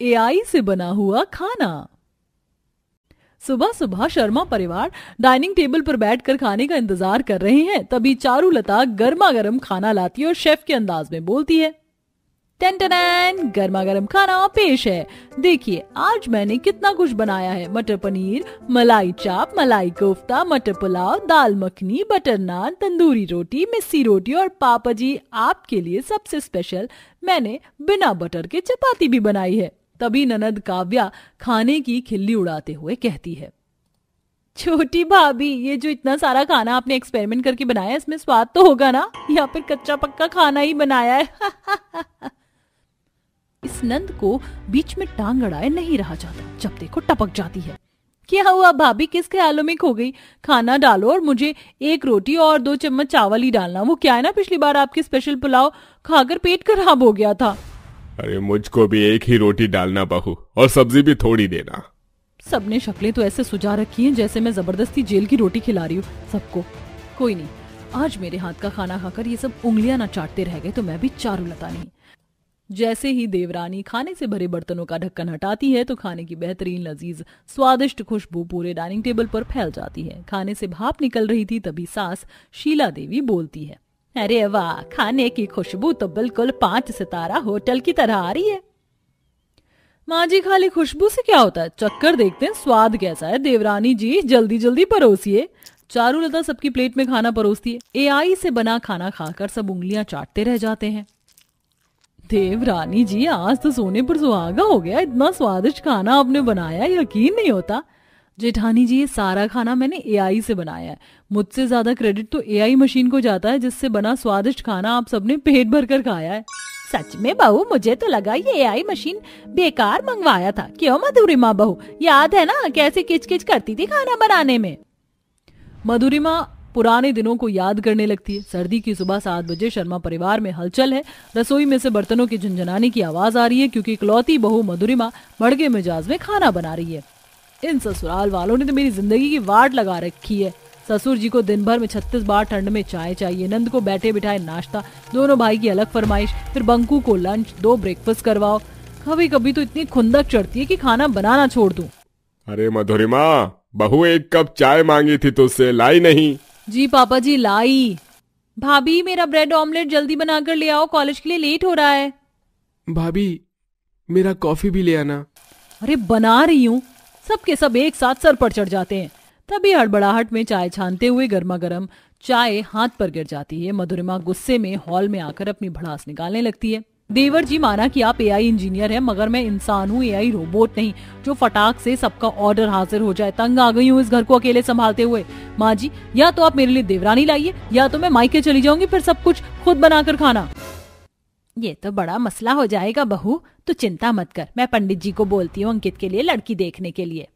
AI से बना हुआ खाना। सुबह सुबह शर्मा परिवार डाइनिंग टेबल पर बैठकर खाने का इंतजार कर रहे हैं। तभी चारुलता गर्मा गर्म खाना लाती है और शेफ के अंदाज में बोलती है, टन टन, गर्मा गर्म खाना पेश है। देखिए आज मैंने कितना कुछ बनाया है। मटर पनीर, मलाई चाप, मलाई कोफ्ता, मटर पुलाव, दाल मखनी, बटर नान, तंदूरी रोटी, मिस्सी रोटी और पापा जी आपके लिए सबसे स्पेशल मैंने बिना बटर के चपाती भी बनाई है। तभी ननद काव्या खाने की खिल्ली उड़ाते हुए कहती है, छोटी भाभी ये जो इतना सारा खाना आपने एक्सपेरिमेंट करके बनाया इसमें स्वाद तो होगा ना, या फिर कच्चा पक्का खाना ही बनाया है। इस नंद को बीच में टांग अड़ाए नहीं रहा जाता। जब देखो टपक जाती है, क्या हुआ भाभी, किस ख्यालों में खो गई? खाना डालो और मुझे 1 रोटी और 2 चम्मच चावल ही डालना। वो क्या है ना, पिछली बार आपके स्पेशल पुलाव खाकर पेट खराब हो गया था। अरे मुझको भी 1 ही रोटी डालना बहू, और सब्जी भी थोड़ी देना। सबने शक्लें तो ऐसे सुझा रखी हैं जैसे मैं जबरदस्ती जेल की रोटी खिला रही हूँ सबको। कोई नहीं, आज मेरे हाथ का खाना खाकर ये सब उंगलियां ना चाटते रह गए तो मैं भी चारुलता नहीं। जैसे ही देवरानी खाने से भरे बर्तनों का ढक्कन हटाती है तो खाने की बेहतरीन लजीज स्वादिष्ट खुशबू पूरे डाइनिंग टेबल पर फैल जाती है। खाने से भाप निकल रही थी तभी सास शीला देवी बोलती है, अरे वाह, खाने की खुशबू तो बिल्कुल 5 सितारा होटल की तरह आ रही है। माँ जी खाली खुशबू से क्या होता है, चक्कर देखते हैं स्वाद कैसा है। देवरानी जी जल्दी जल्दी परोसिए। चारुलता सबकी प्लेट में खाना परोसती है। एआई से बना खाना खाकर सब उंगलियां चाटते रह जाते हैं। देवरानी जी आज तो सोने पर सुहागा हो गया, इतना स्वादिष्ट खाना आपने बनाया, यकीन नहीं होता। जेठानी जी ये सारा खाना मैंने एआई से बनाया है। मुझसे ज्यादा क्रेडिट तो एआई मशीन को जाता है जिससे बना स्वादिष्ट खाना आप सबने पेट भर कर खाया है। सच में बहू, मुझे तो लगा ये एआई मशीन बेकार मंगवाया था। क्यों मधुरिमा बहू, याद है ना कैसे किचकिच करती थी खाना बनाने में? मधुरिमा पुराने दिनों को याद करने लगती है। सर्दी की सुबह 7 बजे शर्मा परिवार में हलचल है। रसोई में से बर्तनों के झंझनाने की आवाज आ रही है क्योंकि इकलौती बहू मधुरिमा मड़के मिजाज में खाना बना रही है। इन ससुराल वालों ने तो मेरी जिंदगी की वाट लगा रखी है। ससुर जी को दिन भर में 36 बार ठंड में चाय चाहिए, नंद को बैठे बिठाए नाश्ता, दोनों भाई की अलग फरमाइश, फिर बंकू को लंच, 2 ब्रेकफास्ट करवाओ। कभी कभी तो इतनी खुंदक चढ़ती है कि खाना बनाना छोड़ दूं। अरे मधुरिमा, बहू 1 कप चाय मांगी थी तुझसे, लाई नहीं? जी पापा जी लाई। भाभी मेरा ब्रेड ऑमलेट जल्दी बनाकर ले आओ, कॉलेज के लिए लेट हो रहा है। भाभी मेरा कॉफी भी ले आना। अरे बना रही हूँ। सबके सब एक साथ सर पर चढ़ जाते हैं। तभी हड़बड़ाहट में चाय छानते हुए गर्मा गर्म चाय हाथ पर गिर जाती है। मधुरिमा गुस्से में हॉल में आकर अपनी भड़ास निकालने लगती है। देवर जी माना कि आप एआई इंजीनियर हैं, मगर मैं इंसान हूँ, एआई रोबोट नहीं जो फटाक से सबका ऑर्डर हाजिर हो जाए। तंग आ गई हूँ इस घर को अकेले संभालते हुए। माँ जी या तो आप मेरे लिए देवरानी लाइए या तो मैं मायके चली जाऊंगी, फिर सब कुछ खुद बनाकर खाना। ये तो बड़ा मसला हो जाएगा बहू, तो चिंता मत कर, मैं पंडित जी को बोलती हूँ अंकित के लिए लड़की देखने के लिए।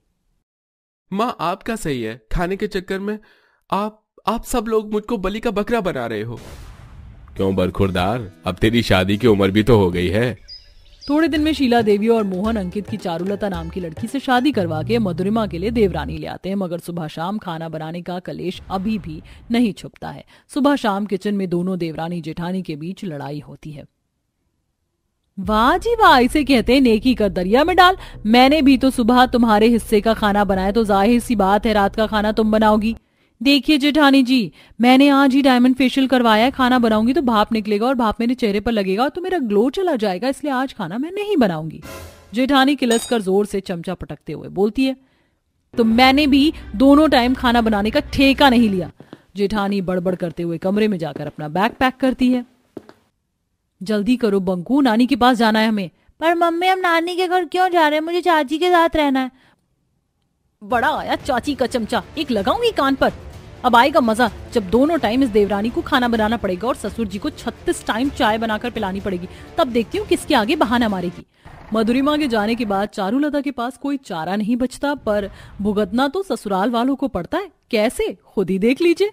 माँ आपका सही है, खाने के चक्कर में आप सब लोग मुझको बलि का बकरा बना रहे हो। क्यों बरखुरदार, अब तेरी शादी की उम्र भी तो हो गई है। थोड़े दिन में शीला देवी और मोहन अंकित की चारुलता नाम की लड़की से शादी करवा के मधुरिमा के लिए देवरानी ले आते हैं। मगर सुबह शाम खाना बनाने का कलेश अभी भी नहीं छुपता है। सुबह शाम किचन में दोनों देवरानी जेठानी के बीच लड़ाई होती है। वाह जी वाह, इसे कहते हैं नेकी कर दरिया में डाल। मैंने भी तो सुबह तुम्हारे हिस्से का खाना बनाया, तो जाहिर सी बात है रात का खाना तुम बनाओगी। देखिए जेठानी जी, मैंने आज ही डायमंड फेशियल करवाया है। खाना बनाऊंगी तो भाप निकलेगा और भाप मेरे चेहरे पर लगेगा तो मेरा ग्लो चला जाएगा, इसलिए आज खाना मैं नहीं बनाऊंगी। जेठानी किलस कर जोर से चमचा पटकते हुए बोलती है, तो मैंने भी दोनों टाइम खाना बनाने का ठेका नहीं लिया। जेठानी बड़बड़ करते हुए कमरे में जाकर अपना बैग पैक करती है। जल्दी करो बंकू, नानी के पास जाना है हमें। पर मम्मी हम नानी के घर क्यों जा रहे हैं, मुझे चाची के साथ रहना है। बड़ा आया चाची का चमचा, एक लगाऊंगी कान पर। अब आएगा मजा जब दोनों टाइम इस देवरानी को खाना बनाना पड़ेगा और ससुर जी को 36 टाइम चाय बनाकर पिलानी पड़ेगी। तब देखती हूँ किसके आगे बहाना मारेगी। मधुरिमा के जाने के बाद चारुलता के पास कोई चारा नहीं बचता, पर भुगतना तो ससुराल वालों को पड़ता है। कैसे, खुद ही देख लीजिए।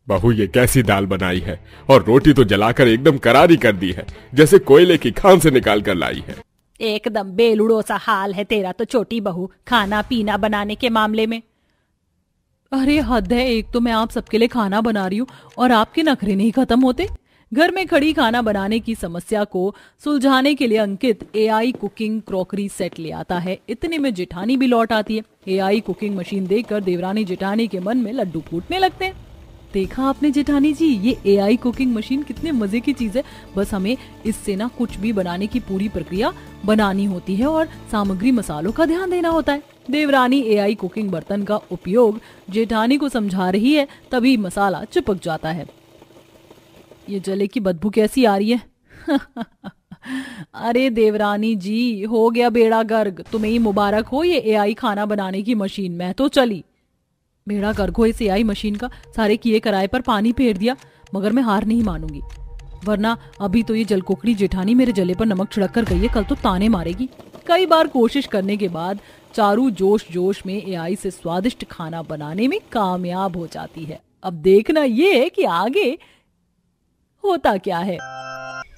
बहू ये कैसी दाल बनाई है, और रोटी तो जलाकर एकदम करारी कर दी है, जैसे कोयले की खान से निकाल कर लाई है। एकदम बेलुड़ो सा हाल है तेरा तो छोटी बहू, खाना पीना बनाने के मामले में। अरे हद है, एक तो मैं आप सबके लिए खाना बना रही हूँ और आपके नखरे नहीं खत्म होते। घर में खड़ी खाना बनाने की समस्या को सुलझाने के लिए अंकित एआई कुकिंग क्रॉकरी सेट ले आता है। इतने में जेठानी भी लौट आती है। एआई कुकिंग मशीन देखकर देवरानी जेठानी के मन में लड्डू फूटने लगते हैं। देखा आपने जेठानी जी, ये एआई कुकिंग मशीन कितने मजे की चीज है। बस हमें इससे ना कुछ भी बनाने की पूरी प्रक्रिया बनानी होती है और सामग्री मसालों का ध्यान देना होता है। देवरानी एआई कुकिंग बर्तन का उपयोग जेठानी को समझा रही है, तभी मसाला चिपक जाता है। ये जले की बदबू कैसी आ रही है। अरे देवरानी जी, हो गया बेड़ा गर्क। तुम्हें ही मुबारक हो ये एआई खाना बनाने की मशीन। मैं तो चली। बेड़ा गर्क हो इस एआई मशीन का। सारे किए कराए पर पानी फेर दिया, मगर मैं हार नहीं मानूंगी, वरना अभी तो ये जलकोकड़ी जेठानी मेरे जले पर नमक छिड़क कर गई है, कल तो ताने मारेगी। कई बार कोशिश करने के बाद चारू जोश जोश में एआई से स्वादिष्ट खाना बनाने में कामयाब हो जाती है। अब देखना ये है कि आगे होता क्या है।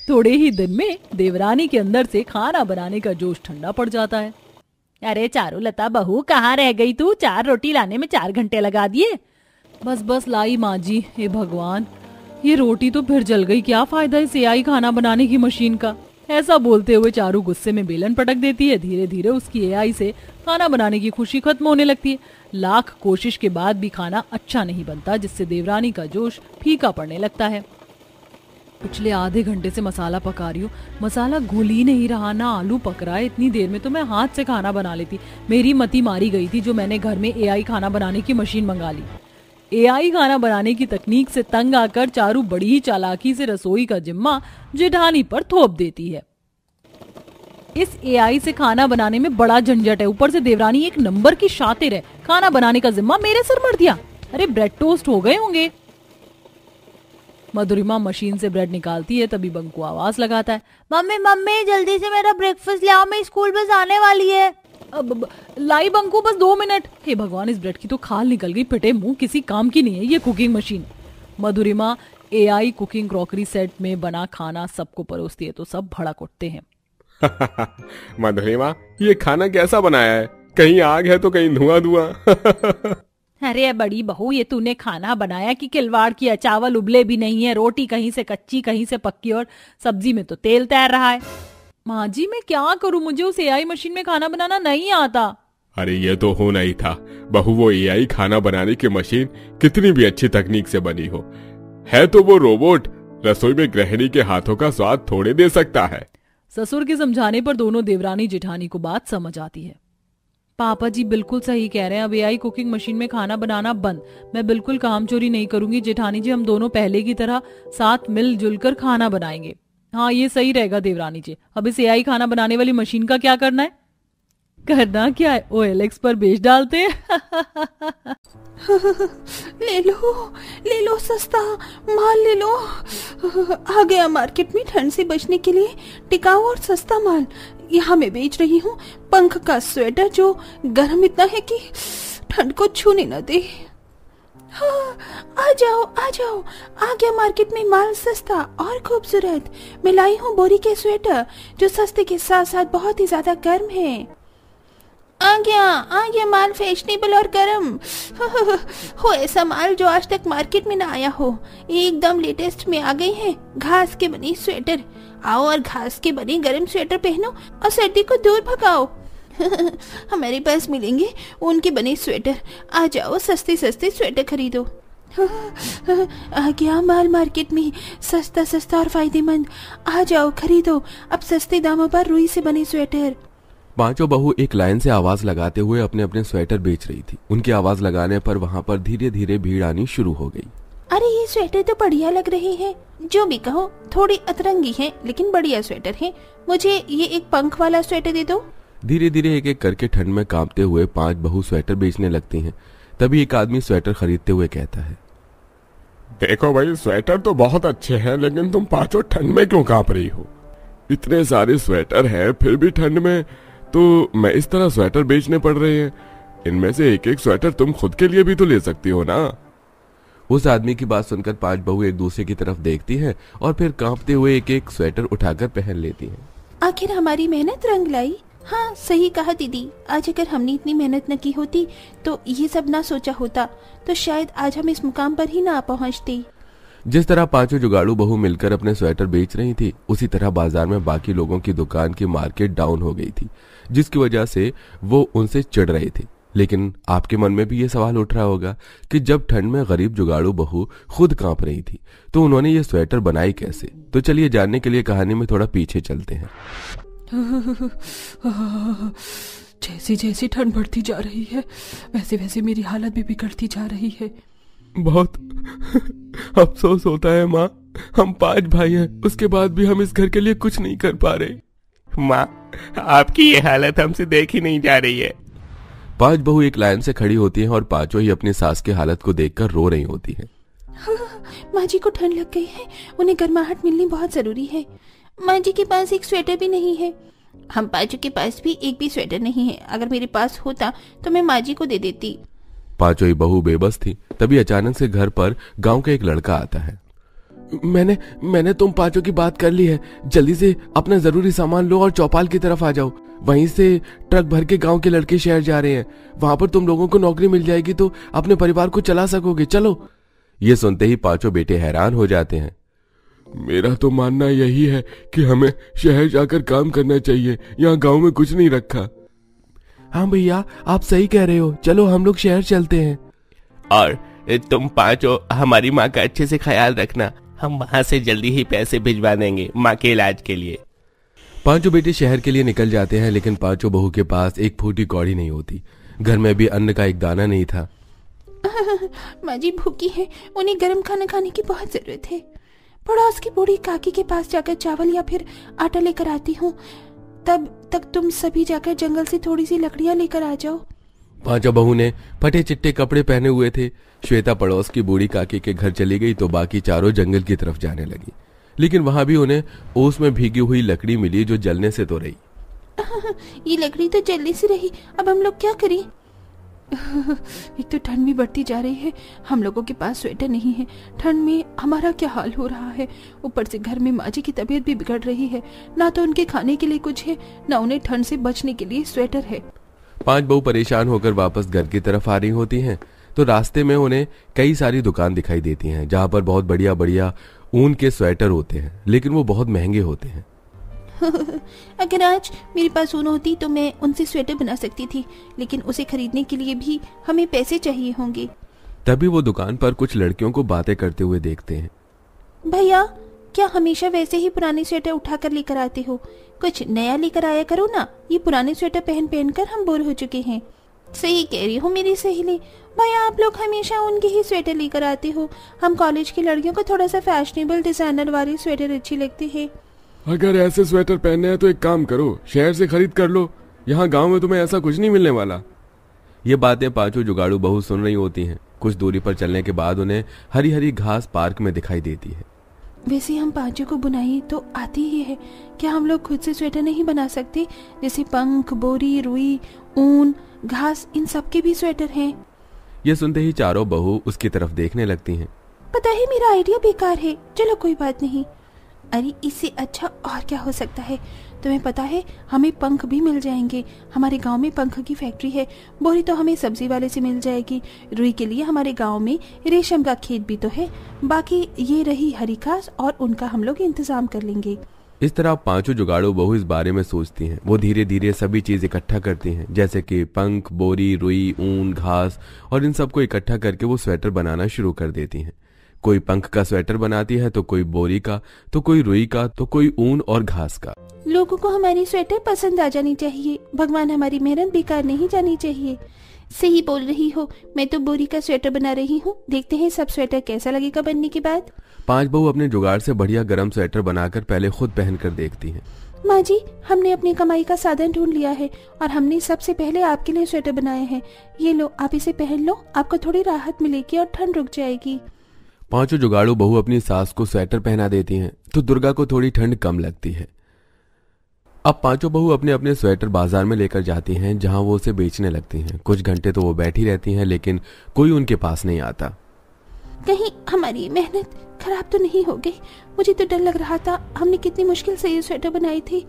थोड़े ही दिन में देवरानी के अंदर से खाना बनाने का जोश ठंडा पड़ जाता है। अरे चारुलता बहू, कहाँ रह गई तू? 4 रोटी लाने में 4 घंटे लगा दिए। बस बस लाई माँ जी। हे भगवान, ये रोटी तो फिर जल गई। क्या फायदा इस एआई खाना बनाने की मशीन का। ऐसा बोलते हुए चारू गुस्से में बेलन पटक देती है। धीरे धीरे उसकी एआई से खाना बनाने की खुशी खत्म होने लगती है। लाख कोशिश के बाद भी खाना अच्छा नहीं बनता, जिससे देवरानी का जोश फीका पड़ने लगता है। पिछले आधे घंटे से मसाला पका रही हूँ, मसाला घुल ही नहीं रहा, ना आलू पक रहा है। इतनी देर में तो मैं हाथ से खाना बना लेती। मेरी मती मारी गई थी जो मैंने घर में एआई खाना बनाने की मशीन मंगा ली। एआई खाना बनाने की तकनीक से तंग आकर चारू बड़ी ही चालाकी से रसोई का जिम्मा जेठानी पर थोप देती है। इस एआई से खाना बनाने में बड़ा झंझट है, ऊपर से देवरानी एक नंबर की शातिर है। खाना बनाने का जिम्मा मेरे सर मर दिया। अरे ब्रेड टोस्ट हो गए होंगे। मधुरिमा मशीन से ब्रेड निकालती है, तभी बंकू आवाज लगाता है, मम्मी मम्मी जल्दी से मेरा ब्रेकफास्ट ले आओ, मैं स्कूल बस आने वाली है। अब लाई बंकू, बस 2 मिनट। हे भगवान, इस ब्रेड की तो खाल निकल गई। पिटे मुंह, किसी काम की नहीं है ये कुकिंग मशीन। मधुरिमा एआई कुकिंग क्रॉकरी सेट में बना खाना सबको परोसती है तो सब भड़क उठते हैं। मधुरिमा, ये खाना कैसा बनाया है? कहीं आग है तो कहीं धुआं धुआं। अरे बड़ी बहू, ये तूने खाना बनाया कि खिलवाड़ किया? चावल उबले भी नहीं है, रोटी कहीं से कच्ची कहीं से पक्की, और सब्जी में तो तेल तैर रहा है। माँ जी, मैं क्या करूं, मुझे उस एआई मशीन में खाना बनाना नहीं आता। अरे ये तो होना ही था बहू। वो एआई खाना बनाने की मशीन कितनी भी अच्छी तकनीक से बनी हो, है तो वो रोबोट रसोई में गृहिणी के हाथों का स्वाद थोड़े दे सकता है। ससुर के समझाने पर दोनों देवरानी जेठानी को बात समझ आती है। पापा जी बिल्कुल सही कह रहे हैं, अब एआई कुकिंग मशीन में खाना बनाना बंद। मैं बिल्कुल काम चोरी नहीं करूंगी। जेठानी जी, हम दोनों पहले की तरह साथ मिलजुल कर खाना बनाएंगे। हाँ, ये सही रहेगा देवरानी जी। अब इस एआई खाना बनाने वाली मशीन का क्या करना है? करना क्या है, OLX पर बेच डालते हैं। ले लो सस्ता माल ले लो। आ गया मार्केट में ठंड से बचने के लिए टिकाऊ और सस्ता माल। यहाँ मैं बेच रही हूँ पंख का स्वेटर जो गर्म इतना है कि ठंड को छूने न दे। हाँ, आ जाओ आ गया मार्केट में माल सस्ता और खूबसूरत। मैं लाई हूँ बोरी के स्वेटर जो सस्ते के साथ साथ बहुत ही ज्यादा गर्म है। आ गया माल फैशनेबल और गर्म। हो ऐसा माल जो आज तक मार्केट में ना आया हो। एकदम लेटेस्ट में आ गई है घास के बनी स्वेटर। आओ और घास के बने गर्म स्वेटर पहनो और सर्दी को दूर भगाओ। हमारे पास मिलेंगे उनके बने स्वेटर। आ जाओ, सस्ते स्वेटर खरीदो। आ गया माल मार्केट में सस्ता और फायदेमंद। आ जाओ, खरीदो अब सस्ते दामों पर रुई से बने स्वेटर। पांचों बहू एक लाइन से आवाज लगाते हुए अपने अपने स्वेटर बेच रही थी। उनकी आवाज लगाने पर वहाँ पर धीरे धीरे भीड़ आनी शुरू हो गई। अरे ये स्वेटर तो बढ़िया लग रही है। जो भी कहो, थोड़ी अतरंगी है लेकिन बढ़िया स्वेटर है। मुझे ये एक पंख वाला स्वेटर दे दो। धीरे धीरे एक एक करके ठंड में कांपते हुए 5 बहू स्वेटर बेचने लगती हैं। तभी एक आदमी स्वेटर खरीदते हुए कहता है, देखो भाई, स्वेटर तो बहुत अच्छे हैं, लेकिन तुम पांचों ठंड में क्यों कांप रही हो? इतने सारे स्वेटर हैं, फिर भी ठंड में तो मैं इस तरह स्वेटर बेचने पड़ रहे हैं। इनमें से एक एक स्वेटर तुम खुद के लिए भी तो ले सकती हो ना। उस आदमी की बात सुनकर 5 बहू एक दूसरे की तरफ देखती हैं और फिर कांपते हुए एक एक स्वेटर उठाकर पहन लेती हैं। आखिर हमारी मेहनत रंग लाई। हाँ, सही कहा दीदी। आज अगर हमने इतनी मेहनत न की होती तो ये सब ना सोचा होता तो शायद आज हम इस मुकाम पर ही ना पहुँचते। जिस तरह पांचों जुगाड़ू बहू मिलकर अपने स्वेटर बेच रही थी, उसी तरह बाजार में बाकी लोगों की दुकान की मार्केट डाउन हो गई थी, जिसकी वजह से वो उनसे चिढ़ रहे थे। लेकिन आपके मन में भी ये सवाल उठ रहा होगा कि जब ठंड में गरीब जुगाड़ू बहू खुद कांप रही थी तो उन्होंने ये स्वेटर बनाई कैसे। तो चलिए जानने के लिए कहानी में थोड़ा पीछे चलते हैं। जैसी जैसी ठंड बढ़ती जा रही है वैसे वैसे मेरी हालत भी बिगड़ती जा रही है। बहुत अफसोस होता है माँ, हम 5 भाई हैं, उसके बाद भी हम इस घर के लिए कुछ नहीं कर पा रहे। माँ, आपकी ये हालत हमसे देखी नहीं जा रही है। 5 बहू एक लाइन से खड़ी होती हैं और पांचों ही अपनी सास की हालत को देखकर रो रही होती हैं। माँ जी को ठंड लग गई है, उन्हें गर्माहट मिलनी बहुत जरूरी है। माँ जी के पास एक स्वेटर भी नहीं है। हम पांचों के पास भी एक भी स्वेटर नहीं है। अगर मेरे पास होता तो मैं माँ जी को दे देती। पांचों ही बहू बेबस थी। तभी अचानक से घर पर गांव का एक लड़का आता है। मैंने तुम पांचों की बात कर ली है, जल्दी से अपना जरूरी सामान लो और चौपाल की तरफ आ जाओ। वहीं से ट्रक भर के गांव के लड़के शहर जा रहे हैं, वहां पर तुम लोगों को नौकरी मिल जाएगी तो अपने परिवार को चला सकोगे, चलो। ये सुनते ही पांचों बेटे हैरान हो जाते हैं। मेरा तो मानना यही है कि हमें शहर जाकर काम करना चाहिए, यहाँ गांव में कुछ नहीं रखा। हाँ भैया, आप सही कह रहे हो, चलो हम लोग शहर चलते हैं। और तुम पांचों हमारी माँ का अच्छे से ख्याल रखना, हम वहाँ से जल्दी ही पैसे भिजवा देंगे माँ के इलाज के लिए। पांचों बेटे शहर के लिए निकल जाते हैं, लेकिन पांचों बहू के पास एक फूटी कौड़ी नहीं होती। घर में भी अन्न का एक दाना नहीं था। माँ जी भूखी है, उन्हें गर्म खाना खाने की बहुत जरूरत है। पड़ोस की बूढ़ी काकी के पास जाकर चावल या फिर आटा लेकर आती हूँ, तब तक तुम सभी जाकर जंगल से थोड़ी सी लकड़ियाँ लेकर आ जाओ। पांचों बहू ने फटे चिट्टे कपड़े पहने हुए थे। श्वेता पड़ोस की बूढ़ी काकी के घर चली गई तो बाकी चारों जंगल की तरफ जाने लगी, लेकिन वहां भी उन्हें ओस में भीगी हुई लकड़ी मिली जो जलने से तो रही। ये लकड़ी तो जलने से रही, अब हम लोग क्या करें? एक तो ठंड भी बढ़ती जा रही है, हम लोगों के पास स्वेटर नहीं है। ठंड में हमारा क्या हाल हो रहा है, ऊपर से घर में माँ जी की तबीयत भी बिगड़ रही है। ना तो उनके खाने के लिए कुछ है, ना उन्हें ठंड से बचने के लिए स्वेटर है। 5 बहू परेशान होकर वापस घर की तरफ आ रही होती हैं तो रास्ते में उन्हें कई सारी दुकान दिखाई देती हैं, जहां पर बहुत बढ़िया बढ़िया ऊन के स्वेटर होते हैं, लेकिन वो बहुत महंगे होते हैं। अगर आज मेरे पास ऊन होती तो मैं उनसे स्वेटर बना सकती थी, लेकिन उसे खरीदने के लिए भी हमें पैसे चाहिए होंगे। तभी वो दुकान पर कुछ लड़कियों को बातें करते हुए देखते हैं। भैया, क्या हमेशा वैसे ही पुराने स्वेटर उठाकर लेकर आते हो? कुछ नया लेकर आया करो ना, ये पुराने स्वेटर पहन पहन कर हम बोर हो चुके हैं। सही कह रही हो मेरी सहेली, भैया आप लोग हमेशा उनके ही स्वेटर लेकर आते हो। हम कॉलेज की लड़कियों को थोड़ा सा फैशनेबल डिजाइनर वाले स्वेटर अच्छी लगती है। अगर ऐसे स्वेटर पहनने हैं तो एक काम करो, शहर से खरीद कर लो, यहाँ गांव में तुम्हें ऐसा कुछ नहीं मिलने वाला। ये बातें पांचों जुगाड़ू बहू सुन रही होती हैं। कुछ दूरी पर चलने के बाद उन्हें हरी हरी घास पार्क में दिखाई देती है। वैसे हम पांचों को बुनाई तो आती ही है, क्या हम लोग खुद से स्वेटर नहीं बना सकते? जैसे पंख, बोरी, रुई, ऊन, घास, इन सब के भी स्वेटर हैं। ये सुनते ही चारों बहू उसकी तरफ देखने लगती हैं। पता है मेरा आइडिया बेकार है, चलो कोई बात नहीं। अरे इससे अच्छा और क्या हो सकता है? तुम्हें पता है हमें पंख भी मिल जाएंगे, हमारे गांव में पंख की फैक्ट्री है। बोरी तो हमें सब्जी वाले से मिल जाएगी। रुई के लिए हमारे गांव में रेशम का खेत भी तो है। बाकी ये रही हरी घास, और उनका हम लोग इंतजाम कर लेंगे। इस तरह पांचों जुगाड़ू बहू इस बारे में सोचती हैं। वो धीरे धीरे सभी चीज इकट्ठा करती हैं, जैसे कि पंख, बोरी, रुई, ऊन, घास, और इन सबको इकट्ठा करके वो स्वेटर बनाना शुरू कर देती हैं। कोई पंख का स्वेटर बनाती है, तो कोई बोरी का, तो कोई रुई का, तो कोई ऊन और घास का। लोगों को हमारी स्वेटर पसंद आ जानी चाहिए, भगवान हमारी मेहनत बेकार नहीं जानी चाहिए। सही बोल रही हो, मैं तो बोरी का स्वेटर बना रही हूँ। देखते हैं सब स्वेटर कैसा लगेगा बनने के बाद। 5 बहू अपने जुगाड़ से बढ़िया गर्म स्वेटर बनाकर पहले खुद पहनकर देखती हैं। माँ जी, हमने अपनी कमाई का साधन ढूंढ लिया है और हमने सबसे पहले आपके लिए स्वेटर बनाए हैं। ये लो, आप इसे पहन लो, आपको थोड़ी राहत मिलेगी और ठंड रुक जाएगी। पांचों जुगाड़ू बहू अपनी सास को स्वेटर पहना देती हैं, तो दुर्गा को थोड़ी ठंड कम लगती है। अब पांचों बहू अपने अपने स्वेटर बाजार में लेकर जाती हैं, जहां वो उसे बेचने लगती हैं। कुछ घंटे तो वो बैठी रहती हैं, लेकिन कोई उनके पास नहीं आता। कहीं हमारी मेहनत खराब तो नहीं हो गई? मुझे तो डर लग रहा था, हमने कितनी मुश्किल से ये स्वेटर बनाई थी।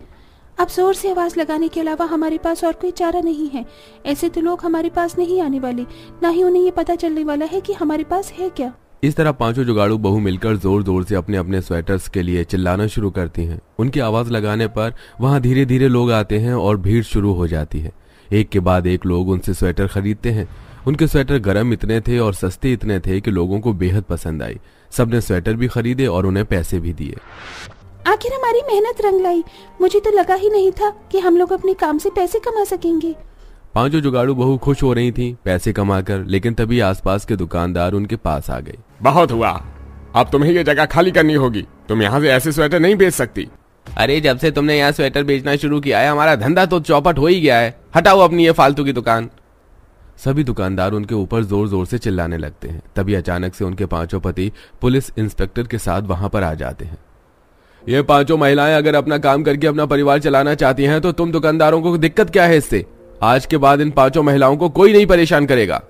अब जोर से आवाज लगाने के अलावा हमारे पास और कोई चारा नहीं है। ऐसे तो लोग हमारे पास नहीं आने वाले, ना ही उन्हें ये पता चलने वाला है कि हमारे पास है क्या। इस तरह पांचों जुगाड़ू बहू मिलकर जोर जोर से अपने अपने स्वेटर्स के लिए चिल्लाना शुरू करती हैं। उनकी आवाज लगाने पर वहां धीरे धीरे लोग आते हैं और भीड़ शुरू हो जाती है। एक के बाद एक लोग उनसे स्वेटर खरीदते हैं। उनके स्वेटर गर्म इतने थे और सस्ते इतने थे कि लोगों को बेहद पसंद आई। सबने स्वेटर भी खरीदे और उन्हें पैसे भी दिए। आखिर हमारी मेहनत रंग लाई। मुझे तो लगा ही नहीं था कि हम लोग अपने काम से पैसे कमा सकेंगे। पांचों जुगाड़ू बहू खुश हो रही थी पैसे कमाकर, लेकिन तभी आसपास के दुकानदार उनके पास आ गए। बहुत हुआ, अब तुम्हें ये जगह खाली करनी होगी। तुम यहाँ से ऐसे स्वेटर नहीं बेच सकती। अरे जब से तुमने यहाँ स्वेटर बेचना शुरू किया है हमारा धंधा तो चौपट हो ही गया है। हटाओ अपनी ये फालतू की दुकान। सभी दुकानदार उनके ऊपर जोर जोर से चिल्लाने लगते हैं। तभी अचानक से उनके पांचों पति पुलिस इंस्पेक्टर के साथ वहां पर आ जाते हैं। ये पांचों महिलाएं अगर अपना काम करके अपना परिवार चलाना चाहती हैं तो तुम दुकानदारों को दिक्कत क्या है इससे? आज के बाद इन पांचों महिलाओं को कोई नहीं परेशान करेगा।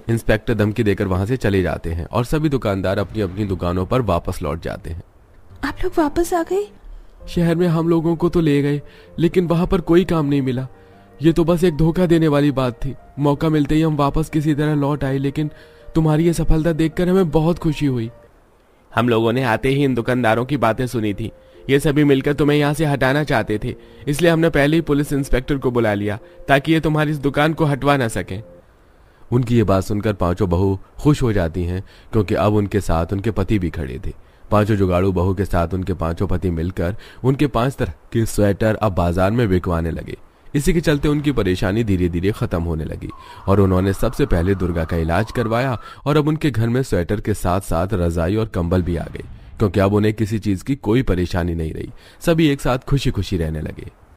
इंस्पेक्टर धमकी देकर वहां से चले जाते हैं और सभी दुकानदार अपनी अपनी दुकानों पर वापस लौट जाते हैं। आप लोग वापस आ गए? शहर में हम लोगों को तो ले गए, लेकिन वहां पर कोई काम नहीं मिला। ये तो बस एक धोखा देने वाली बात थी। मौका मिलते ही हम वापस किसी तरह लौट आए, लेकिन तुम्हारी ये सफलता देखकर हमें बहुत खुशी हुई। हम लोगों ने आते ही इन दुकानदारों की बातें सुनी थी। ये सभी मिलकर तुम्हें यहाँ से हटाना चाहते थे, इसलिए हमने पहले ही पुलिस इंस्पेक्टर को बुला लिया ताकि ये तुम्हारी इस दुकान को हटवा ना सके। उनकी ये बात सुनकर पांचों बहू खुश हो जाती हैं, क्योंकि अब उनके साथ उनके पति भी खड़े थे। पांचों जुगाड़ू बहू के साथ उनके पांचों पति मिलकर उनके 5 तरह के स्वेटर अब बाजार में बिकवाने लगे। इसी के चलते उनकी परेशानी धीरे धीरे खत्म होने लगी और उन्होंने सबसे पहले दुर्गा का इलाज करवाया और अब उनके घर में स्वेटर के साथ साथ रजाई और कंबल भी आ गए, क्योंकि अब उन्हें किसी चीज की कोई परेशानी नहीं रही। सभी एक साथ खुशी खुशी रहने लगे।